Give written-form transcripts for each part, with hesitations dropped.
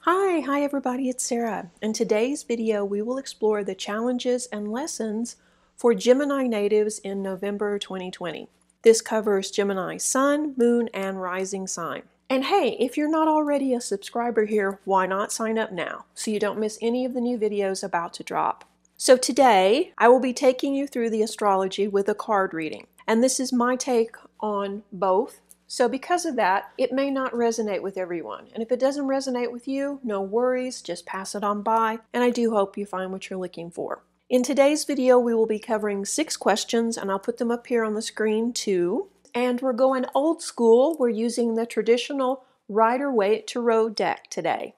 Hi everybody, it's Sarah. In today's video, we will explore the challenges and lessons for Gemini natives in November 2020. This covers Gemini sun, moon, and rising sign. And hey, if you're not already a subscriber here, why not sign up now so you don't miss any of the new videos about to drop. So today, I will be taking you through the astrology with a card reading. And this is my take on both. So because of that, it may not resonate with everyone. And if it doesn't resonate with you, no worries, just pass it on by. And I do hope you find what you're looking for. In today's video, we will be covering 6 questions, and I'll put them up here on the screen too. And we're going old school. We're using the traditional Rider-Waite Tarot deck today.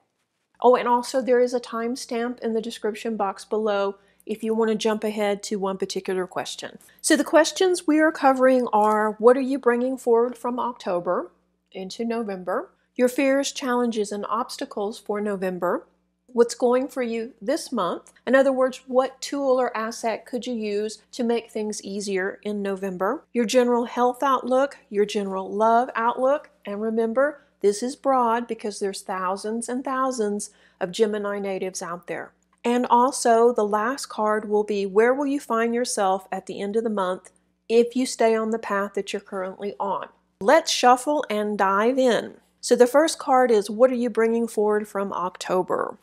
Oh, and also there is a timestamp in the description box below if you want to jump ahead to one particular question. So the questions we are covering are, what are you bringing forward from October into November? Your fears, challenges, and obstacles for November. What's going for you this month? In other words, what tool or asset could you use to make things easier in November? Your general health outlook, your general love outlook, and remember, this is broad because there's thousands and thousands of Gemini natives out there. And also, the last card will be, where will you find yourself at the end of the month if you stay on the path that you're currently on? Let's shuffle and dive in. So the first card is, what are you bringing forward from October?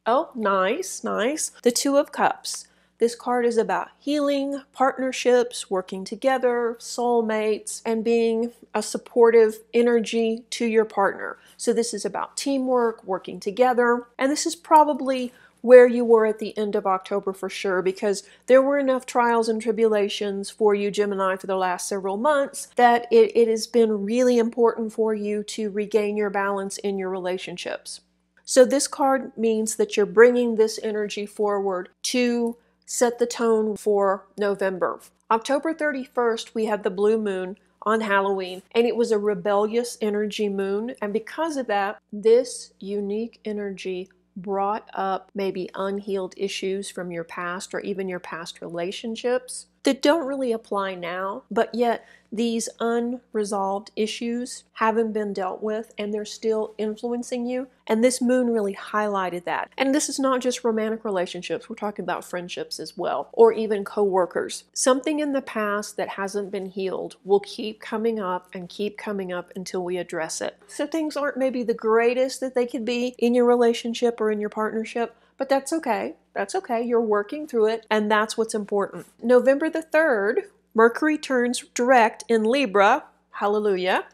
Oh, nice, nice. The Two of Cups. This card is about healing, partnerships, working together, soulmates, and being a supportive energy to your partner. So this is about teamwork, working together, and this is probably where you were at the end of October for sure, because there were enough trials and tribulations for you, Gemini, for the last several months that it has been really important for you to regain your balance in your relationships. So this card means that you're bringing this energy forward to set the tone for November. October 31st, we had the blue moon on Halloween, and it was a rebellious energy moon. And because of that, this unique energy brought up maybe unhealed issues from your past or even your past relationships that don't really apply now, but yet these unresolved issues haven't been dealt with and they're still influencing you. And this moon really highlighted that. And this is not just romantic relationships, we're talking about friendships as well, or even co-workers. Something in the past that hasn't been healed will keep coming up and keep coming up until we address it. So things aren't maybe the greatest that they could be in your relationship or in your partnership, but that's okay. That's okay. You're working through it, and that's what's important. November the 3rd, Mercury turns direct in Libra, hallelujah,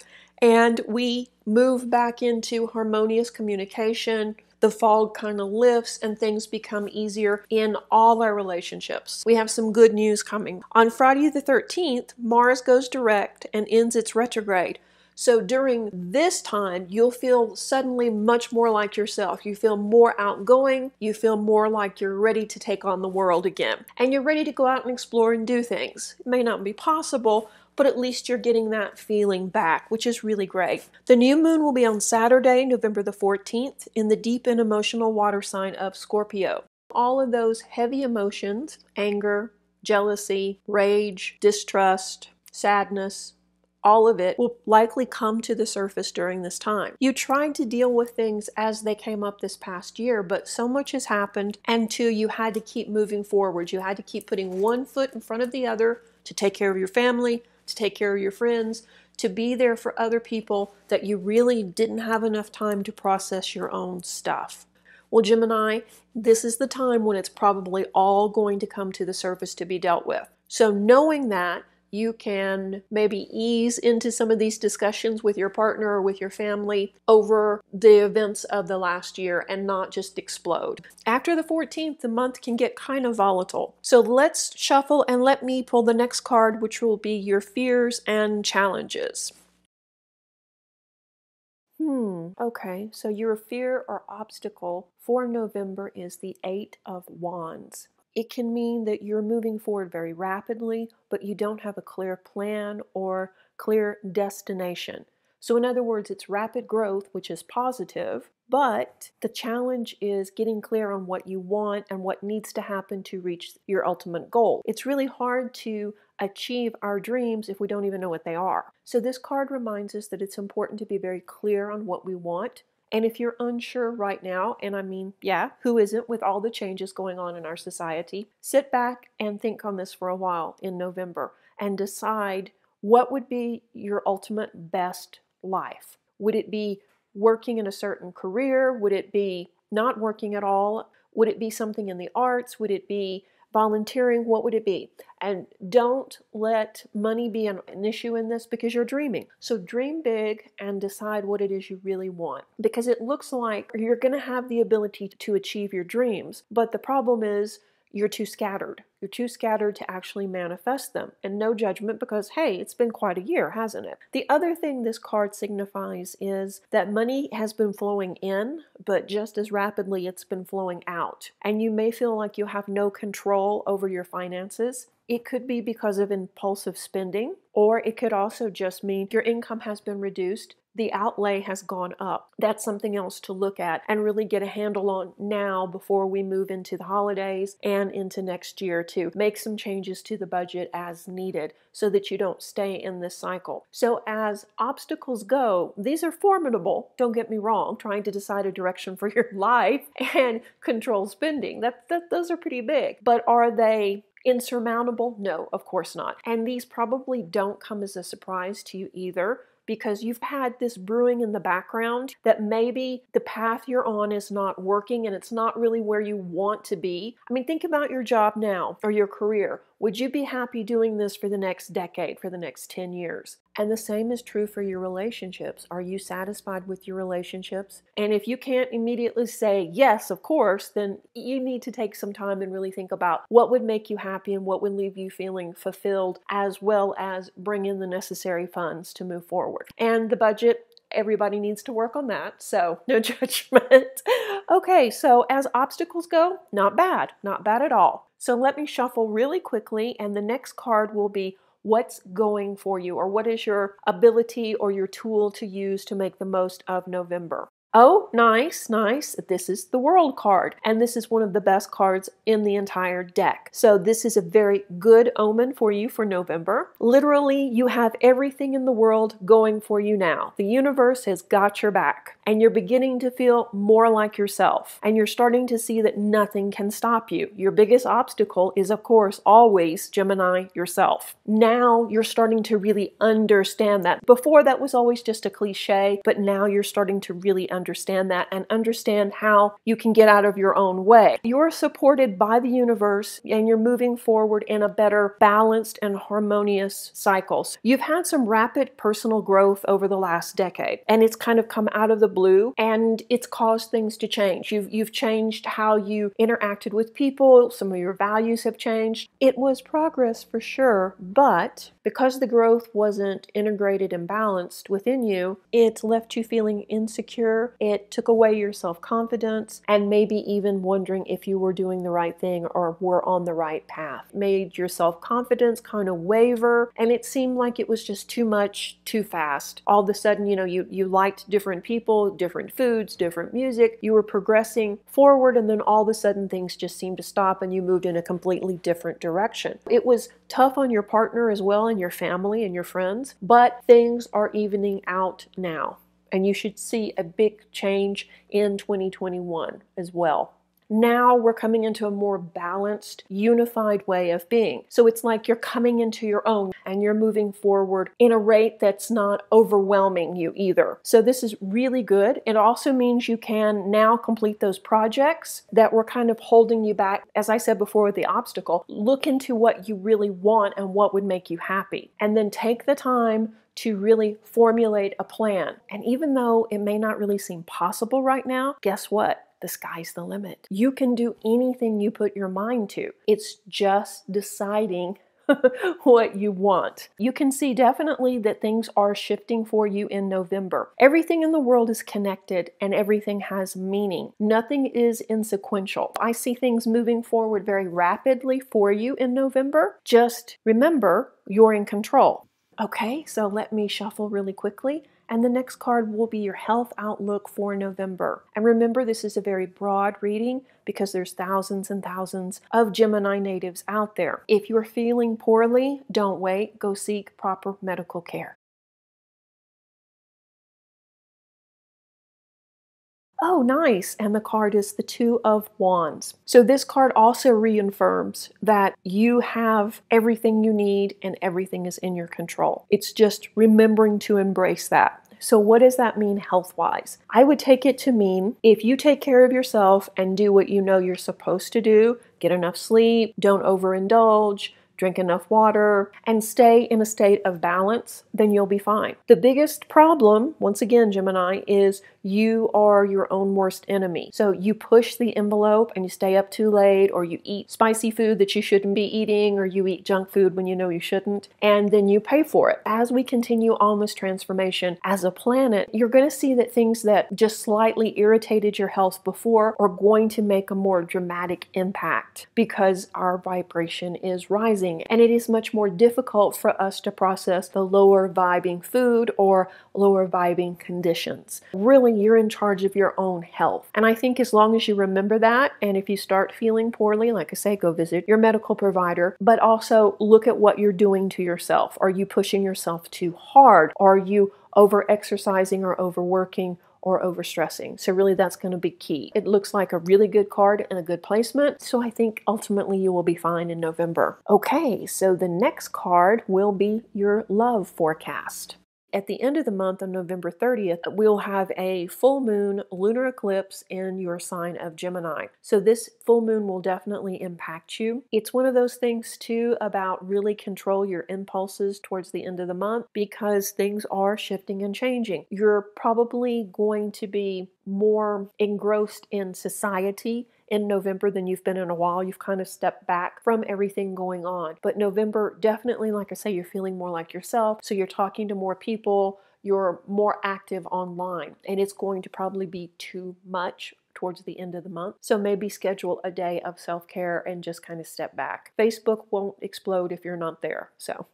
and we move back into harmonious communication. The fog kind of lifts and things become easier in all our relationships. We have some good news coming. On Friday the 13th, Mars goes direct and ends its retrograde. So during this time, you'll feel suddenly much more like yourself. You feel more outgoing. You feel more like you're ready to take on the world again. And you're ready to go out and explore and do things. It may not be possible, but at least you're getting that feeling back, which is really great. The new moon will be on Saturday, November the 14th, in the deep and emotional water sign of Scorpio. All of those heavy emotions, anger, jealousy, rage, distrust, sadness, all of it will likely come to the surface during this time. You tried to deal with things as they came up this past year, but so much has happened, and two, you had to keep moving forward. You had to keep putting one foot in front of the other to take care of your family, to take care of your friends, to be there for other people that you really didn't have enough time to process your own stuff. Well, Gemini, this is the time when it's probably all going to come to the surface to be dealt with. So knowing that, you can maybe ease into some of these discussions with your partner or with your family over the events of the last year and not just explode. After the 14th, the month can get kind of volatile. So let's shuffle and let me pull the next card, which will be your fears and challenges. Okay, so your fear or obstacle for November is the 8 of Wands. It can mean that you're moving forward very rapidly, but you don't have a clear plan or clear destination. So in other words, it's rapid growth, which is positive, but the challenge is getting clear on what you want and what needs to happen to reach your ultimate goal. It's really hard to achieve our dreams if we don't even know what they are. So this card reminds us that it's important to be very clear on what we want. And if you're unsure right now, and I mean, yeah, who isn't with all the changes going on in our society, sit back and think on this for a while in November and decide what would be your ultimate best life. Would it be working in a certain career? Would it be not working at all? Would it be something in the arts? Would it be volunteering? What would it be? And don't let money be an issue in this because you're dreaming. So dream big and decide what it is you really want, because it looks like you're going to have the ability to achieve your dreams, but the problem is you're too scattered. You're too scattered to actually manifest them. And no judgment, because hey, it's been quite a year, hasn't it? The other thing this card signifies is that money has been flowing in, but just as rapidly it's been flowing out. And you may feel like you have no control over your finances. It could be because of impulsive spending, or it could also just mean your income has been reduced. The outlay has gone up. That's something else to look at and really get a handle on now before we move into the holidays and into next year to make some changes to the budget as needed so that you don't stay in this cycle. So as obstacles go, these are formidable, don't get me wrong, trying to decide a direction for your life and control spending. Those are pretty big, but are they insurmountable? No, of course not. And these probably don't come as a surprise to you either, because you've had this brewing in the background that maybe the path you're on is not working and it's not really where you want to be. I mean, think about your job now or your career. Would you be happy doing this for the next decade, for the next 10 years? And the same is true for your relationships. Are you satisfied with your relationships? And if you can't immediately say, yes, of course, then you need to take some time and really think about what would make you happy and what would leave you feeling fulfilled, as well as bring in the necessary funds to move forward. And the budget, everybody needs to work on that, so no judgment. Okay, so as obstacles go, not bad at all. So let me shuffle really quickly, and the next card will be what's going for you, or what is your ability or your tool to use to make the most of November. Oh, nice, nice. This is the World card, and this is one of the best cards in the entire deck. So this is a very good omen for you for November. Literally, you have everything in the world going for you now. The universe has got your back, and you're beginning to feel more like yourself, and you're starting to see that nothing can stop you. Your biggest obstacle is, of course, always Gemini, yourself. Now you're starting to really understand that. Before, that was always just a cliche, but now you're starting to really understand that and understand how you can get out of your own way. You're supported by the universe and you're moving forward in a better balanced and harmonious cycles. You've had some rapid personal growth over the last decade, and it's kind of come out of the blue and it's caused things to change. You've changed how you interacted with people. Some of your values have changed. It was progress for sure, but because the growth wasn't integrated and balanced within you, it left you feeling insecure. It took away your self-confidence and maybe even wondering if you were doing the right thing or were on the right path. Made your self-confidence kind of waver, and it seemed like it was just too much, too fast. All of a sudden, you liked different people, different foods, different music. You were progressing forward, and then all of a sudden things just seemed to stop and you moved in a completely different direction. It was tough on your partner as well, and your family and your friends, but things are evening out now. And you should see a big change in 2021 as well. Now we're coming into a more balanced, unified way of being. So it's like you're coming into your own and you're moving forward in a rate that's not overwhelming you either. So this is really good. It also means you can now complete those projects that were kind of holding you back. As I said before with the obstacle, look into what you really want and what would make you happy. And then take the time to really formulate a plan. And even though it may not really seem possible right now, guess what? The sky's the limit. You can do anything you put your mind to. It's just deciding what you want. You can see definitely that things are shifting for you in November. Everything in the world is connected and everything has meaning. Nothing is insequential. I see things moving forward very rapidly for you in November. Just remember, you're in control. Okay, so let me shuffle really quickly And the next card will be your health outlook for November. And remember, this is a very broad reading because there's thousands and thousands of Gemini natives out there. If you're feeling poorly, don't wait. Go seek proper medical care. Oh, nice. And the card is the Two of Wands. So this card also reaffirms that you have everything you need and everything is in your control. It's just remembering to embrace that. So what does that mean health-wise? I would take it to mean if you take care of yourself and do what you know you're supposed to do, get enough sleep, don't overindulge, drink enough water, and stay in a state of balance, then you'll be fine. The biggest problem, once again, Gemini, is you are your own worst enemy. So you push the envelope and you stay up too late, or you eat spicy food that you shouldn't be eating, or you eat junk food when you know you shouldn't, and then you pay for it. As we continue on this transformation as a planet, you're going to see that things that just slightly irritated your health before are going to make a more dramatic impact because our vibration is rising. And it is much more difficult for us to process the lower vibing food or lower vibing conditions. Really, you're in charge of your own health. And I think as long as you remember that, and if you start feeling poorly, like I say, go visit your medical provider, but also look at what you're doing to yourself. Are you pushing yourself too hard? Are you over-exercising or overworking or overstressing? So really that's going to be key. It looks like a really good card and a good placement. So I think ultimately you will be fine in November. Okay, so the next card will be your love forecast. At the end of the month on November 30th, we'll have a full moon lunar eclipse in your sign of Gemini. So this full moon will definitely impact you. It's one of those things too about really control your impulses towards the end of the month because things are shifting and changing. You're probably going to be more engrossed in society in November than you've been in a while. You've kind of stepped back from everything going on. But November, definitely, like I say, you're feeling more like yourself. So you're talking to more people, you're more active online, and it's going to probably be too much towards the end of the month. So maybe schedule a day of self-care and just kind of step back. Facebook won't explode if you're not there. So,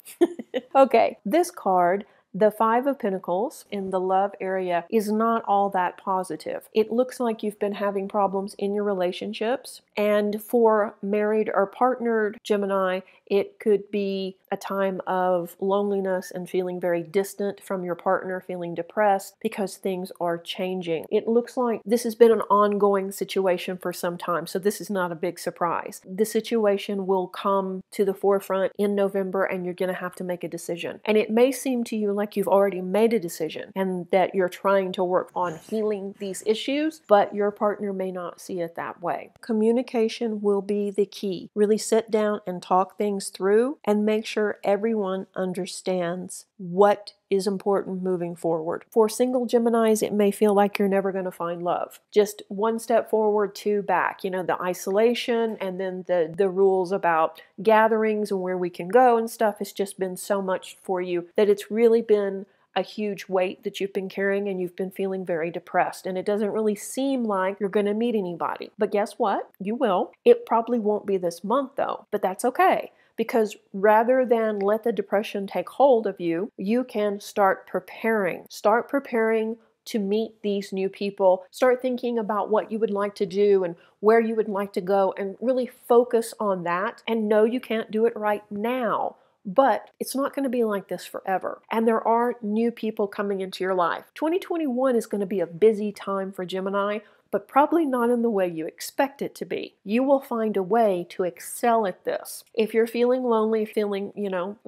okay, this card, the Five of Pentacles in the love area, is not all that positive. It looks like you've been having problems in your relationships. And for married or partnered Gemini, it could be a time of loneliness and feeling very distant from your partner, feeling depressed because things are changing. It looks like this has been an ongoing situation for some time, so this is not a big surprise. The situation will come to the forefront in November and you're going to have to make a decision. And it may seem to you like you've already made a decision and that you're trying to work on healing these issues, but your partner may not see it that way. Communication will be the key. Really sit down and talk things through and make sure everyone understands what is important moving forward. For single Geminis, it may feel like you're never going to find love. Just one step forward, two back. You know, the isolation and then the rules about gatherings and where we can go and stuff has just been so much for you that it's really been a huge weight that you've been carrying and you've been feeling very depressed. And it doesn't really seem like you're going to meet anybody. But guess what? You will. It probably won't be this month though, but that's okay. Because rather than let the depression take hold of you, you can start preparing. Start preparing to meet these new people. Start thinking about what you would like to do and where you would like to go and really focus on that. And no, you can't do it right now. But it's not going to be like this forever. And there are new people coming into your life. 2021 is going to be a busy time for Gemini, but probably not in the way you expect it to be. You will find a way to excel at this. If you're feeling lonely, feeling,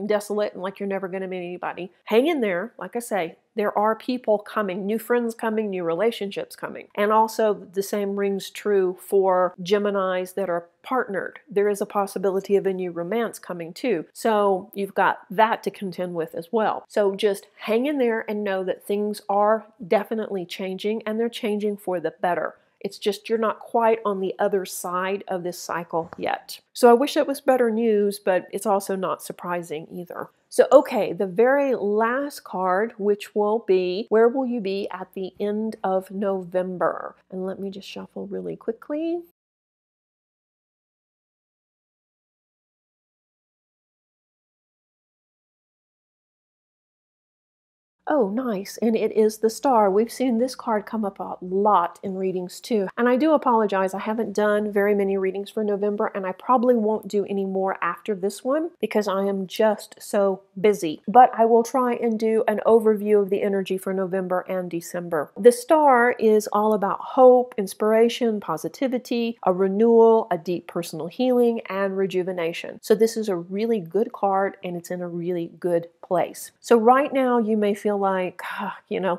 desolate and like you're never going to meet anybody, hang in there. Like I say, there are people coming, new friends coming, new relationships coming. And also the same rings true for Geminis that are partnered. There is a possibility of a new romance coming too. So you've got that to contend with as well. So just hang in there and know that things are definitely changing and they're changing for the better. It's just you're not quite on the other side of this cycle yet. So I wish it was better news, but it's also not surprising either. So, okay, the very last card, which will be, where will you be at the end of November? And let me just shuffle really quickly. Oh, nice. And it is the star. We've seen this card come up a lot in readings too. And I do apologize. I haven't done very many readings for November, and I probably won't do any more after this one because I am just so busy. But I will try and do an overview of the energy for November and December. The star is all about hope, inspiration, positivity, a renewal, a deep personal healing, and rejuvenation. So this is a really good card, and it's in a really good place. So right now you may feel like,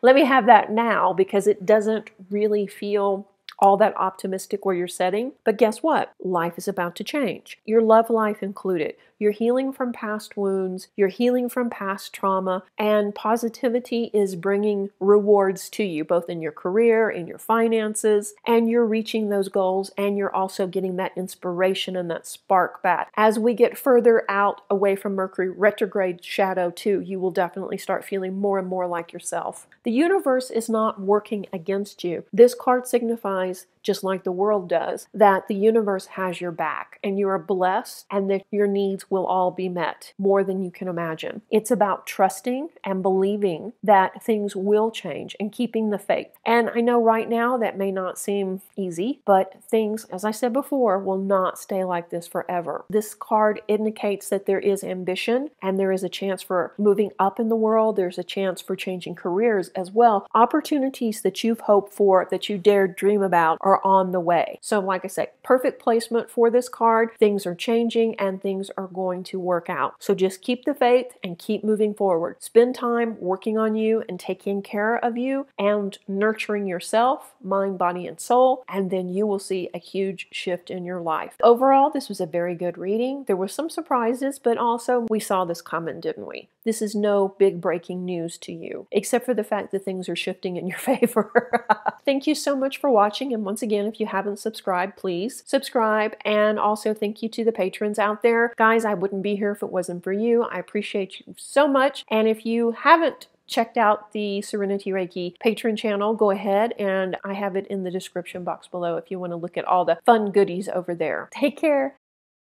let me have that now, because it doesn't really feel all that optimistic where you're setting. But guess what? Life is about to change. Your love life included. You're healing from past wounds, you're healing from past trauma, and positivity is bringing rewards to you, both in your career, in your finances, and you're reaching those goals, and you're also getting that inspiration and that spark back. As we get further out away from Mercury retrograde shadow too, you will definitely start feeling more and more like yourself. The universe is not working against you. This card signifies, just like the world does, that the universe has your back and you are blessed and that your needs will all be met more than you can imagine. It's about trusting and believing that things will change and keeping the faith. And I know right now that may not seem easy, but things, as I said before, will not stay like this forever. This card indicates that there is ambition and there is a chance for moving up in the world. There's a chance for changing careers as well. Opportunities that you've hoped for, that you dared dream about, are on the way. So like I said, perfect placement for this card. Things are changing and things are going to work out. So just keep the faith and keep moving forward. Spend time working on you and taking care of you and nurturing yourself, mind, body, and soul, and then you will see a huge shift in your life. Overall, this was a very good reading. There were some surprises, but also we saw this coming, didn't we? This is no big breaking news to you, except for the fact that things are shifting in your favor. Thank you so much for watching, and once again, if you haven't subscribed, please subscribe, and also thank you to the patrons out there. Guys, I wouldn't be here if it wasn't for you. I appreciate you so much, and if you haven't checked out the Serenity Reiki patron channel, go ahead, and I have it in the description box below if you want to look at all the fun goodies over there. Take care.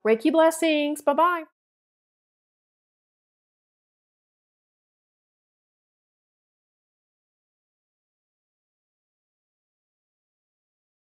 Reiki blessings. Bye-bye.